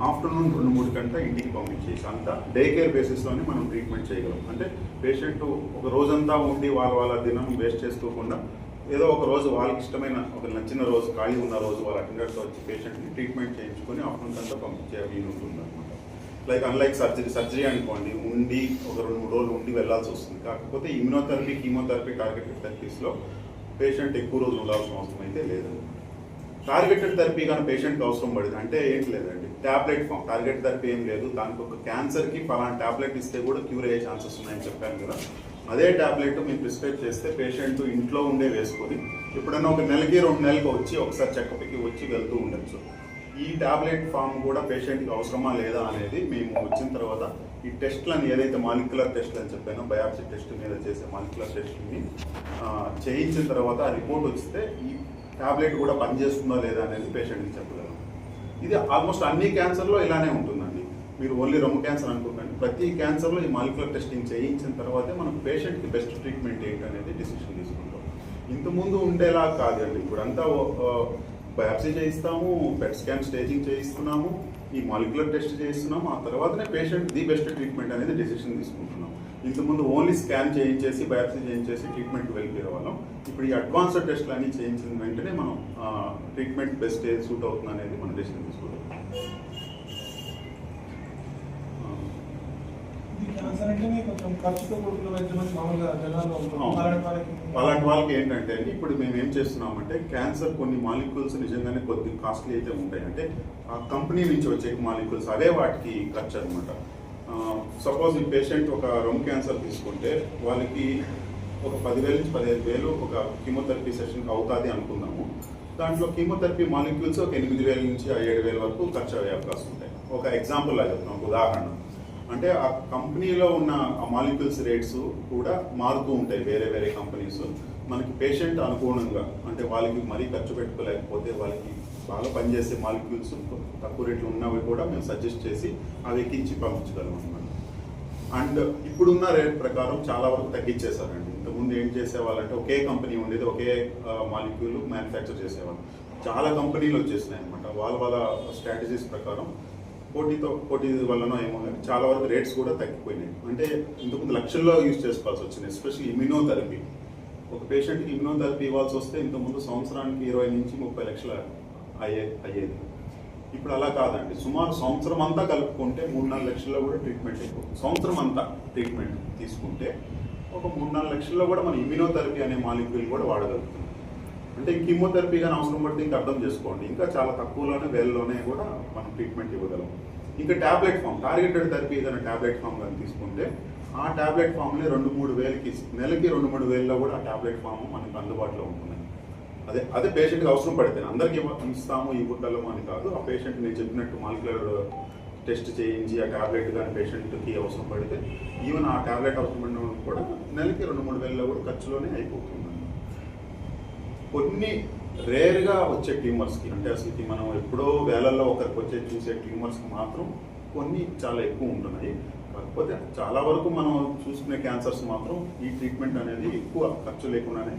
Afternoon 2-3 గంటల ఇంటికి పంపించేసి అంతా డే కేర్ బేసిస్లోనే మనం ట్రీట్మెంట్ చేయగలం. అంటే పేషెంట్ ఒక రోజంతా ఉండి వాళ్ళ దినం వేస్ట్ చేసుకోకుండా ఏదో ఒక రోజు వాళ్ళకి ఇష్టమైన ఒక నచ్చిన రోజు ఖాళీ ఉన్న రోజు వాళ్ళ అటెండర్తో వచ్చి పేషెంట్ని ట్రీట్మెంట్ చేయించుకొని ఆఫ్టర్నూన్ అంతా పంపించే వీలు ఉంటుంది అనమాట. లైక్ అన్లైక్ సర్జరీ అనుకోండి, ఉండి ఒక 2-3 రోజులు ఉండి వెళ్ళాల్సి వస్తుంది. కాకపోతే ఇమ్యునోథెరపీ, కీమోథెరపీ, టార్గెటెడ్ థెరపీస్లో పేషెంట్ ఎక్కువ రోజులు ఉండాల్సిన అవసరం అయితే లేదండి. టార్గెటెడ్ థెరపీ కానీ పేషెంట్కి అవసరం పడింది అంటే ఏంటి లేదండి, ట్యాబ్లెట్ ఫామ్. టార్గెట్ థెరపీ ఏం లేదు, దానికి ఒక క్యాన్సర్కి ఫలానా ట్యాబ్లెట్ ఇస్తే కూడా క్యూర్ అయ్యే ఛాన్సెస్ ఉన్నాయని చెప్పాను కదా. అదే ట్యాబ్లెట్ మేము ప్రిస్క్రైబ్ చేస్తే పేషెంట్ ఇంట్లో ఉండే వేసుకొని ఎప్పుడైనా ఒక నెలకి 2 నెలలకు వచ్చి ఒకసారి చెకప్కి వచ్చి వెళ్తూ ఉండొచ్చు. ఈ ట్యాబ్లెట్ ఫామ్ కూడా పేషెంట్కి అవసరమా లేదా అనేది మేము వచ్చిన తర్వాత ఈ టెస్ట్లని ఏదైతే మాలిక్యులర్ టెస్ట్లు అని చెప్పానో, బయాప్సీ టెస్ట్ మీద చేసే మాలిక్యులర్ టెస్ట్ని చేయించిన తర్వాత ఆ రిపోర్ట్ వస్తే ఈ ట్యాబ్లెట్ కూడా పనిచేస్తుందా లేదా అనేది పేషెంట్కి చెప్పగలం. ఇది ఆల్మోస్ట్ అన్ని క్యాన్సర్లో ఇలానే ఉంటుందండి. మీరు ఓన్లీ రొమ్ము క్యాన్సర్ అనుకుంటారండి, ప్రతి క్యాన్సర్లో ఈ మాలిక్యులర్ టెస్టింగ్ చేయించిన తర్వాతే మనం పేషెంట్కి బెస్ట్ ట్రీట్మెంట్ ఏంటి అనేది డిసిషన్ తీసుకుంటాం. ఇంతకుముందు ఉండేలా కాదండి. ఇప్పుడంతా బయాప్సీ చేయిస్తాము, పెట్ స్కాన్ స్టేజింగ్ చేయిస్తున్నాము, ఈ మాలిక్యులర్ టెస్ట్ చేయిస్తున్నాము, ఆ తర్వాతనే పేషెంట్ ది బెస్ట్ ట్రీట్మెంట్ అనేది డిసిషన్ తీసుకుంటున్నాం. ఇంతకుముందు ఓన్లీ స్కాన్ చేయించేసి బయాప్సీ చేయించేసి ట్రీట్మెంట్కి వెళ్ళిపోయే వాళ్ళం. ఇప్పుడు ఈ అడ్వాన్స్డ్ టెస్ట్లు అన్ని చేయించిన వెంటనే మనం ట్రీట్మెంట్ బెస్ట్ ఏది సూట్ అవుతుంది అనేది మనం డిసిషన్ తీసుకుంటాం. అలాంటి వాళ్ళకి ఏంటంటే ఇప్పుడు మేము ఏం చేస్తున్నామంటే క్యాన్సర్ కొన్ని మాలిక్యూల్స్ నిజంగానే కొద్ది కాస్ట్లీ అయితే ఉంటాయి. అంటే ఆ కంపెనీ నుంచి వచ్చే మాలిక్యూల్స్ అవే వాటికి ఖర్చు అనమాట. సపోజ్ ఈ పేషెంట్ ఒక రొమ్ క్యాన్సర్ తీసుకుంటే వాళ్ళకి ఒక 10,000 నుంచి 15,000 ఒక కీమోథెరపీ సెషన్కి అవుతుంది అనుకుందాము. దాంట్లో కీమోథెరపీ మాలిక్యూల్స్ ఒక 8,000 నుంచి 7,000 వరకు ఖర్చు అయ్యే అవకాశం ఉంటాయి. ఒక ఎగ్జాంపుల్ లాగా చెప్తున్నాం, ఒక ఉదాహరణ. అంటే ఆ కంపెనీలో ఉన్న ఆ మాలిక్యూల్స్ రేట్స్ కూడా మారుతూ ఉంటాయి. వేరే వేరే కంపెనీస్ మనకి పేషెంట్ అనుగుణంగా, అంటే వాళ్ళకి మరీ ఖర్చు పెట్టుకోలేకపోతే వాళ్ళకి బాగా పనిచేసే మాలిక్యూల్స్ తక్కువ రేట్లు ఉన్నవి కూడా మేము సజెస్ట్ చేసి అవి ఎక్కించి పంపించగలం అన్నమాట. అండ్ ఇప్పుడున్న రేట్ ప్రకారం చాలా వరకు తగ్గించేశారండి. ఇంతకుముందు ఏం చేసేవాళ్ళంటే ఒకే కంపెనీ ఉండేది, ఒకే మాలిక్యూల్ మ్యానుఫ్యాక్చర్ చేసేవాళ్ళు. చాలా కంపెనీలు వచ్చేసినాయి అనమాట. వాళ్ళ స్ట్రాటజీస్ ప్రకారం పోటీ వల్లనో ఏమో కానీ చాలా వరకు రేట్స్ కూడా తగ్గిపోయినాయి. అంటే ఇంతకుముందు లక్షల్లో యూజ్ చేసుకోవాల్సి వచ్చింది. Especially immunotherapy. ఒక పేషెంట్కి ఇమ్యునోథెరపీ ఇవ్వాల్సి వస్తే ఇంతకుముందు సంవత్సరానికి 20 నుంచి 30 లక్షలు అయ్యేది. ఇప్పుడు అలా కాదండి. సుమారు సంవత్సరం అంతా కలుపుకుంటే 3-4 లక్షల్లో కూడా ట్రీట్మెంట్ అయిపోతుంది. సంవత్సరం అంతా ట్రీట్మెంట్ తీసుకుంటే ఒక 3-4 లక్షల్లో కూడా మన ఇమ్యునోథెరపీ అనే మాలిక్యూల్ కూడా వాడగలుగుతుంది. అంటే కీమోథెరపీ కానీ అవసరం పడితే ఇంకా అర్థం చేసుకోండి, ఇంకా చాలా తక్కువలోనే వేలలోనే కూడా మనం ట్రీట్మెంట్ ఇవ్వగలం. ఇంకా ట్యాబ్లెట్ ఫామ్, టార్గెటెడ్ థెరపీ ఏదైనా ట్యాబ్లెట్ ఫామ్ కానీ తీసుకుంటే ఆ ట్యాబ్లెట్ ఫామ్ని 2-3 వేలకి నెలకి 2-3 వేలలో కూడా ఆ ట్యాబ్లెట్ ఫామ్ మనకు అందుబాటులో ఉంటుంది. అదే పేషెంట్కి అవసరం పడితే అందరికీ ఇస్తాము ఇవ్వగలము అని కాదు. ఆ పేషెంట్ నేను చెప్పినట్టు మాలిక్యులర్ టెస్ట్ చేయించి ఆ ట్యాబ్లెట్ కానీ పేషెంట్కి అవసరం పడితే ఈవెన్ ఆ ట్యాబ్లెట్ అవసరం పడిన కూడా నెలకి 2-3 వేలలో కూడా ఖర్చులోనే అయిపోతుంది. కొన్ని రేర్గా వచ్చే ట్యూమర్స్కి, అంటే అసలుకి మనం ఎప్పుడో వేలల్లో ఒకరికి వచ్చే చూసే ట్యూమర్స్కి మాత్రం కొన్ని చాలా ఎక్కువ ఉంటున్నాయి. కాకపోతే చాలా వరకు మనం చూసుకునే క్యాన్సర్స్ మాత్రం ఈ ట్రీట్మెంట్ అనేది ఎక్కువ ఖర్చు లేకుండానే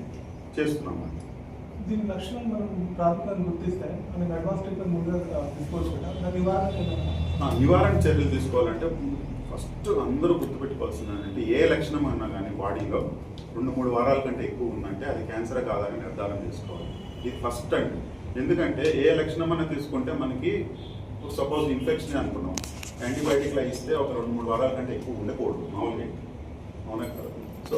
చేస్తున్నాం. దీని లక్షణం మనం ప్రాథమికంగా గుర్తిస్తే మనకి అడ్వాన్స్ ట్రీట్మెంట్ ముందుగా తీసుకోవచ్చు కదా. నివారణ చర్యలు తీసుకోవాలంటే ఫస్ట్ అందరూ గుర్తుపెట్టుకోవాల్సిందంటే ఏ లక్షణం అన్నా కానీ బాడీలో 2-3 వారాల కంటే ఎక్కువ ఉందంటే అది క్యాన్సర్ కాదని నిర్ధారణ చేసుకోవాలి. ఇది ఫస్ట్ అండి. ఎందుకంటే ఏ లక్షణం అన్నా తీసుకుంటే మనకి సపోజ్ ఇన్ఫెక్షన్ అనుకున్నాం, యాంటీబయాటిక్లా ఇస్తే ఒక 2-3 వారాల కంటే ఎక్కువ ఉండకూడదు మామూలుగా, అవునా కదా. సో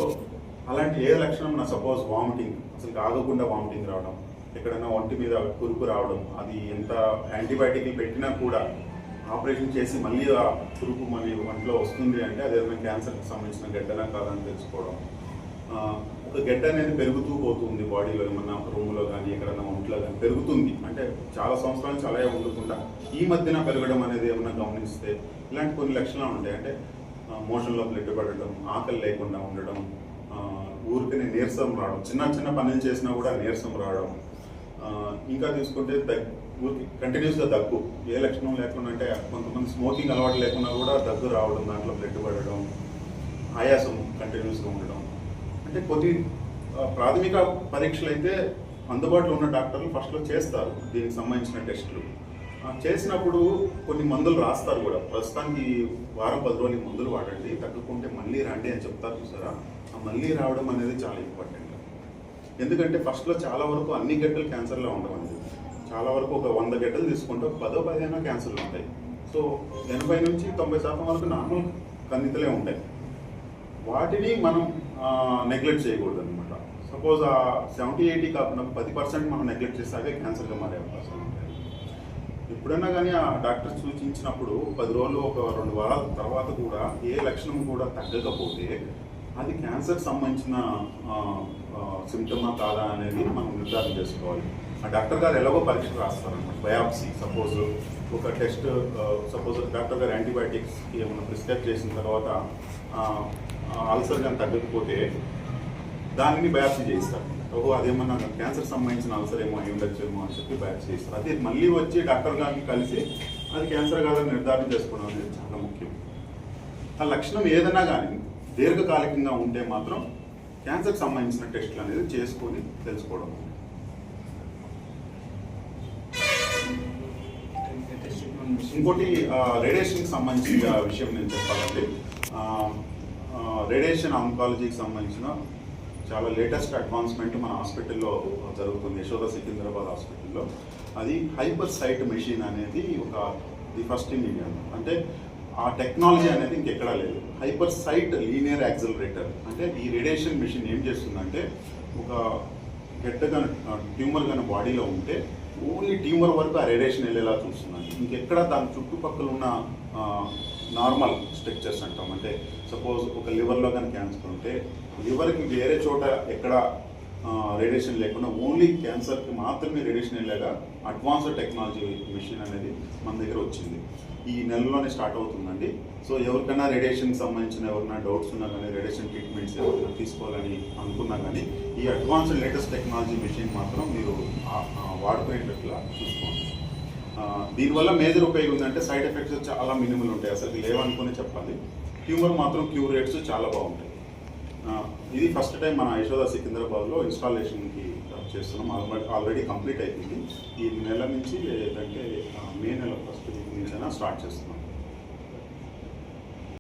అలాంటి ఏ లక్షణం నా సపోజ్ వామిటింగ్, అసలు ఆగకుండా వామిటింగ్ రావడం, ఎక్కడైనా ఒంటి మీద కురుపు రావడం, అది ఎంత యాంటీబయాటిక్లు పెట్టినా కూడా ఆపరేషన్ చేసి మళ్ళీ ఆ కురుపు మళ్ళీ ఒంట్లో వస్తుంది అంటే అది ఏదైనా క్యాన్సర్కి సంబంధించిన గడ్డనా కాదని తెలుసుకోవడం. ఒక గడ్డ అనేది పెరుగుతూ పోతుంది బాడీలో, ఏమన్నా రూమ్లో కానీ ఎక్కడన్నా ఒంట్లో కానీ పెరుగుతుంది అంటే చాలా సంవత్సరాల నుంచి అలాగే ఉండకుండా ఈ మధ్యన పెరగడం అనేది ఏమన్నా గమనిస్తే ఇలాంటి కొన్ని లక్షణాలు ఉంటాయి. అంటే మోషన్లో బ్లడ్ పడడం, ఆకలి లేకుండా ఉండడం, ఊరికనే నీరసం రావడం, చిన్న పనులు చేసినా కూడా నీరసం రావడం. ఇంకా తీసుకుంటే ఊరికి కంటిన్యూస్గా దగ్గు, ఏ లక్షణం లేకుండా అంటే కొంతమంది స్మోకింగ్ అలవాటు లేకుండా కూడా దగ్గు రావడం, దాంట్లో బ్లడ్ పడడం, ఆయాసం కంటిన్యూస్గా ఉండడం. అంటే కొన్ని ప్రాథమిక పరీక్షలు అయితే అందుబాటులో ఉన్న డాక్టర్లు ఫస్ట్లో చేస్తారు దీనికి సంబంధించిన టెస్టులు. చేసినప్పుడు కొన్ని మందులు రాస్తారు కూడా. ప్రస్తుతానికి వారం 10 రోజులు మందులు వాడండి, తగ్గుకుంటే మళ్ళీ రండి అని చెప్తారు చూసారా. ఆ మళ్ళీ రావడం అనేది చాలా ఇంపార్టెంట్. ఎందుకంటే ఫస్ట్లో చాలా వరకు అన్ని గడ్డలు క్యాన్సర్లో ఉండవండి. చాలా వరకు ఒక 100 గడ్డలు తీసుకుంటే ఒక 10-15 క్యాన్సర్లు ఉంటాయి. సో 80 నుంచి 90% వరకు నార్మల్ కందితలే ఉంటాయి. వాటిని మనం నెగ్లెక్ట్ చేయకూడదు అనమాట. సపోజ్ ఆ 70-80 కాకుండా 10% మనం నెగ్లెక్ట్ చేసాకే క్యాన్సర్గా మారే అవకాశం ఉంటాయి. ఎప్పుడైనా కానీ ఆ డాక్టర్ సూచించినప్పుడు 10 రోజులు ఒక 2 వారాల తర్వాత కూడా ఏ లక్షణం కూడా తగ్గకపోతే అది క్యాన్సర్ సంబంధించిన సిమ్టమా కాదా అనేది మనం నిర్ధారణ చేసుకోవాలి. ఆ డాక్టర్ గారు ఎలాగో పరీక్ష రాస్తారనమాట. బయాప్సీ సపోజ్ ఒక టెస్ట్, సపోజ్ డాక్టర్ గారు యాంటీబయాటిక్స్ ఏమైనా ప్రిస్క్రైబ్ చేసిన తర్వాత అల్సర్ కానీ తగ్గకపోతే దానిని బయాప్సీ చేయిస్తారు. ఓహో అదేమన్నా క్యాన్సర్ సంబంధించిన అల్సర్ ఏమో అయి ఉండొచ్చేమో అని చెప్పి బయాప్సీ చేస్తారు. అదే మళ్ళీ వచ్చి డాక్టర్ గారిని కలిసి అది క్యాన్సర్ కాదని నిర్ధారణ చేసుకోవడం అనేది చాలా ముఖ్యం. ఆ లక్షణం ఏదైనా కానీ దీర్ఘకాలికంగా ఉంటే మాత్రం క్యాన్సర్కి సంబంధించిన టెస్టులు అనేది చేసుకొని తెలుసుకోవడం. ఇంకోటి రేడియేషన్కి సంబంధించిన విషయం నేను చెప్పాలండి. రేడియేషన్ ఆంకాలజీకి సంబంధించిన చాలా లేటెస్ట్ అడ్వాన్స్మెంట్ మన హాస్పిటల్లో జరుగుతుంది, యశోద సికింద్రాబాద్ హాస్పిటల్లో. అది హైపర్ సైట్ మెషిన్ అనేది ది ఫస్ట్ ఇన్ ఇండియా. అంటే ఆ టెక్నాలజీ అనేది ఇంకెక్కడా లేదు. హైపర్ సైట్ లీనియర్ యాక్సిలరేటర్ అంటే ఈ రేడియేషన్ మెషిన్ ఏం చేస్తుందంటే ఒక గడ్డ కానీ ట్యూమర్ కానీ బాడీలో ఉంటే ఓన్లీ ట్యూమర్ వరకు ఆ రేడియేషన్ వెళ్ళేలా చూస్తున్నాను. ఇంకెక్కడ దాని చుట్టుపక్కల ఉన్న నార్మల్ స్ట్రక్చర్స్ అంటాం. అంటే సపోజ్ ఒక లివర్లో కానీ క్యాన్సర్ ఉంటే లివర్కి వేరే చోట ఎక్కడ రేడియేషన్ లేకుండా ఓన్లీ క్యాన్సర్కి మాత్రమే రేడియేషన్ వెళ్ళేగా అడ్వాన్స్డ్ టెక్నాలజీ మిషన్ అనేది మన దగ్గర వచ్చింది. ఈ నెలలోనే స్టార్ట్ అవుతుందండి. సో ఎవరికైనా రేడియేషన్కి సంబంధించిన ఎవరైనా డౌట్స్ ఉన్నా కానీ, రేడియేషన్ ట్రీట్మెంట్స్ ఎవరైనా తీసుకోవాలని అనుకున్నా కానీ ఈ అడ్వాన్స్డ్ లేటెస్ట్ టెక్నాలజీ మిషన్ మాత్రం మీరు వాడుకునేటట్లా చూసుకోండి. దీనివల్ల మేజర్ ఉపయోగం ఏంటంటే సైడ్ ఎఫెక్ట్స్ చాలా మినిమల్ ఉంటాయి, అసలు లేవనుకునే చెప్పాలి. ట్యూమర్ మాత్రం క్యూర్ రేట్స్ చాలా బాగుంటాయి. ఇది ఫస్ట్ టైం మన యశోద సికింద్రాబాద్లో ఇన్స్టాలేషన్కి చేస్తున్నాం. ఆల్రెడీ కంప్లీట్ అయిపోయింది. ఈ నెల నుంచి లేదంటే మే నెల ఫస్ట్ వీక్ నుంచి అయినా స్టార్ట్ చేస్తున్నాం.